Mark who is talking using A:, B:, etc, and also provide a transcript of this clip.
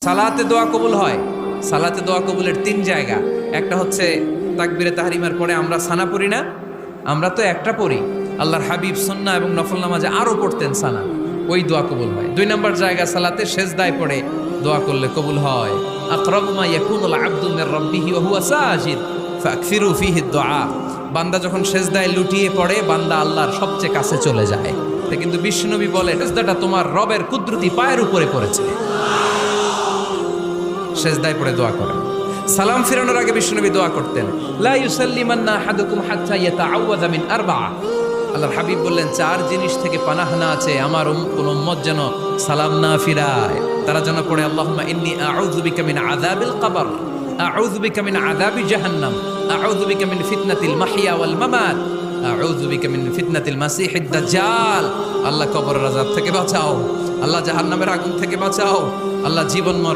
A: সালাতে দোয়া কবুল হয়। সালাতে দোয়া কবুলের 3 জায়গা। একটা হচ্ছে তাকবীরে তাহরিমার পরে আমরা সানা পড়ি না, আমরা তো একটা পড়ি। আল্লাহর হাবিব সুন্নাহ এবং নফল নামাজে আরো পড়তেন সানা, ওই দোয়া কবুল হয়। 2 নম্বর জায়গা সালাতে সেজদায় পড়ে দোয়া করলে কবুল হয়। আকরাবু মা ইয়াকুনুল আবদু মির রাব্বিহি ওয়া হুয়া সাজিদ ফাকসিরু ফীহি দুআ। বান্দা যখন সেজদায় লুটিয়ে পড়ে, বান্দা আল্লাহর সবচেয়ে কাছে চলে যায়। কিন্তু বিশ্বনবী বলে, সেজদাটা তোমার রবের কুদরতি পায়ের উপরে পড়েছে। সেজদায় পড়ে দোয়া করেন। সালাম ফিরানোর আগে বিশ্বনবী দোয়া করতেন, লা ইউসাল্লিমান্না আহাদুকুম হাত্তা ইয়াতাআওয়াযা মিন আরবা'a। আল্লাহর হাবিব বললেন, 4 জিনিস থেকে পানাহ না আছে আমার কোন উম্মত যেন সালাম না ফিরায়। তারা যেন পড়ে, আল্লাহুম্মা ইন্নী আউযু বিকা মিন আযাবিল কবর, আউযু বিকা মিন আযাবি জাহান্নাম, আউযু বিকা মিন ফিতনাতিল মাহইয়া ওয়াল মামাত, আউযু বিকা মিন ফিতনাতিল মাসিহিদ দাজ্জাল। আল্লাহ কবরের আযাব থেকে বাঁচাও, আল্লাহ জাহান্নামের আগুন থেকে বাঁচাও, আল্লাহ জীবন